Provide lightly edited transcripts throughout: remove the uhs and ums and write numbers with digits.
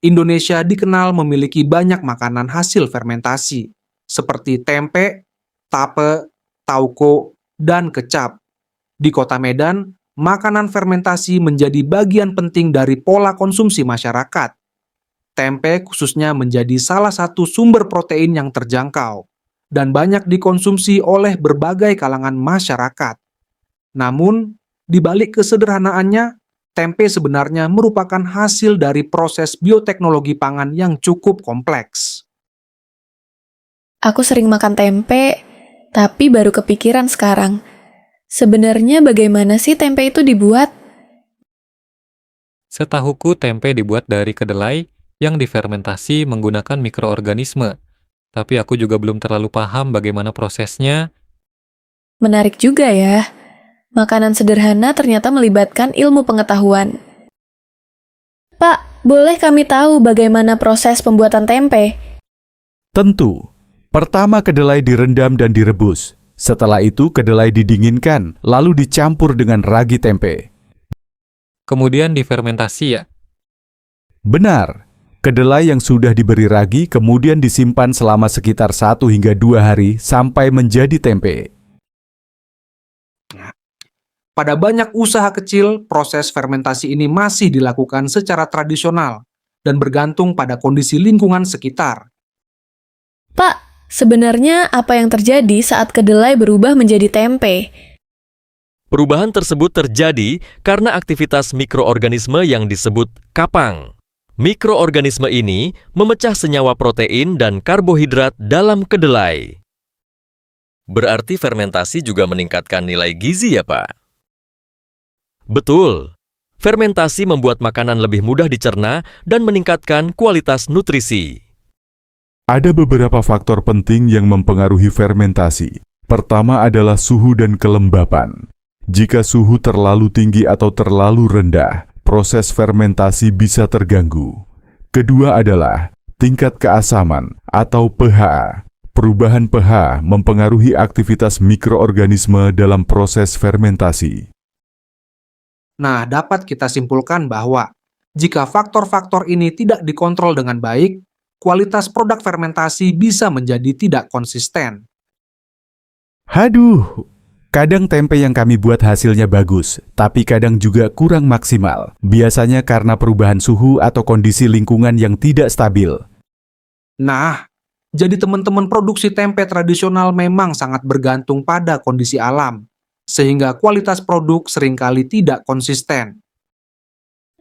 Indonesia dikenal memiliki banyak makanan hasil fermentasi, seperti tempe, tape, tauco, dan kecap. Di Kota Medan, makanan fermentasi menjadi bagian penting dari pola konsumsi masyarakat. Tempe khususnya menjadi salah satu sumber protein yang terjangkau dan banyak dikonsumsi oleh berbagai kalangan masyarakat. Namun, di balik kesederhanaannya, tempe sebenarnya merupakan hasil dari proses bioteknologi pangan yang cukup kompleks. Aku sering makan tempe, tapi baru kepikiran sekarang. Sebenarnya bagaimana sih tempe itu dibuat? Setahuku tempe dibuat dari kedelai yang difermentasi menggunakan mikroorganisme. Tapi aku juga belum terlalu paham bagaimana prosesnya. Menarik juga ya. Makanan sederhana ternyata melibatkan ilmu pengetahuan. Pak, boleh kami tahu bagaimana proses pembuatan tempe? Tentu. Pertama kedelai direndam dan direbus. Setelah itu kedelai didinginkan, lalu dicampur dengan ragi tempe. Kemudian difermentasi ya? Benar. Kedelai yang sudah diberi ragi kemudian disimpan selama sekitar 1 hingga 2 hari sampai menjadi tempe. Pada banyak usaha kecil, proses fermentasi ini masih dilakukan secara tradisional dan bergantung pada kondisi lingkungan sekitar. Pak, sebenarnya apa yang terjadi saat kedelai berubah menjadi tempe? Perubahan tersebut terjadi karena aktivitas mikroorganisme yang disebut kapang. Mikroorganisme ini memecah senyawa protein dan karbohidrat dalam kedelai. Berarti fermentasi juga meningkatkan nilai gizi ya, Pak? Betul. Fermentasi membuat makanan lebih mudah dicerna dan meningkatkan kualitas nutrisi. Ada beberapa faktor penting yang mempengaruhi fermentasi. Pertama adalah suhu dan kelembapan. Jika suhu terlalu tinggi atau terlalu rendah, proses fermentasi bisa terganggu. Kedua adalah tingkat keasaman atau pH. Perubahan pH mempengaruhi aktivitas mikroorganisme dalam proses fermentasi. Nah, dapat kita simpulkan bahwa jika faktor-faktor ini tidak dikontrol dengan baik, kualitas produk fermentasi bisa menjadi tidak konsisten. Haduh, kadang tempe yang kami buat hasilnya bagus, tapi kadang juga kurang maksimal. Biasanya karena perubahan suhu atau kondisi lingkungan yang tidak stabil. Nah, jadi teman-teman produksi tempe tradisional memang sangat bergantung pada kondisi alam, sehingga kualitas produk seringkali tidak konsisten.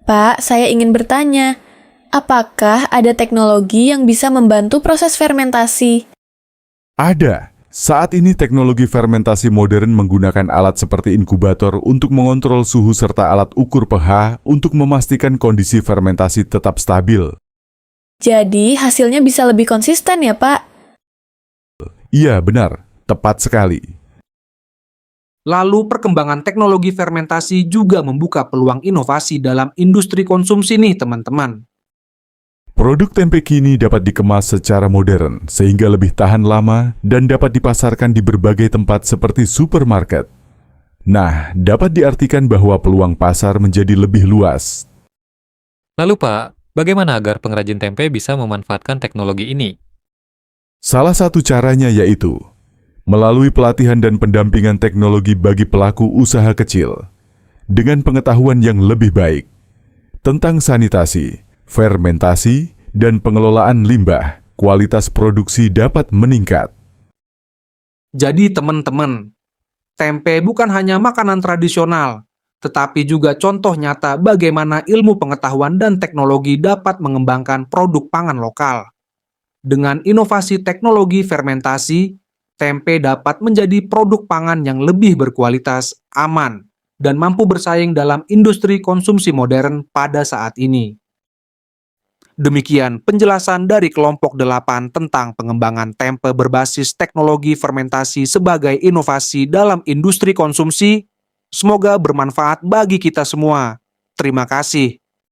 Pak, saya ingin bertanya, apakah ada teknologi yang bisa membantu proses fermentasi? Ada. Saat ini teknologi fermentasi modern menggunakan alat seperti inkubator untuk mengontrol suhu serta alat ukur pH untuk memastikan kondisi fermentasi tetap stabil. Jadi, hasilnya bisa lebih konsisten ya, Pak? Iya, benar. Tepat sekali. Lalu perkembangan teknologi fermentasi juga membuka peluang inovasi dalam industri konsumsi nih teman-teman. Produk tempe kini dapat dikemas secara modern sehingga lebih tahan lama dan dapat dipasarkan di berbagai tempat seperti supermarket. Nah, dapat diartikan bahwa peluang pasar menjadi lebih luas. Lalu Pak, bagaimana agar pengrajin tempe bisa memanfaatkan teknologi ini? Salah satu caranya yaitu melalui pelatihan dan pendampingan teknologi bagi pelaku usaha kecil dengan pengetahuan yang lebih baik tentang sanitasi, fermentasi, dan pengelolaan limbah, kualitas produksi dapat meningkat. Jadi teman-teman, tempe bukan hanya makanan tradisional, tetapi juga contoh nyata bagaimana ilmu pengetahuan dan teknologi dapat mengembangkan produk pangan lokal. Dengan inovasi teknologi fermentasi, tempe dapat menjadi produk pangan yang lebih berkualitas, aman, dan mampu bersaing dalam industri konsumsi modern pada saat ini. Demikian penjelasan dari kelompok 8 tentang pengembangan tempe berbasis teknologi fermentasi sebagai inovasi dalam industri konsumsi. Semoga bermanfaat bagi kita semua. Terima kasih.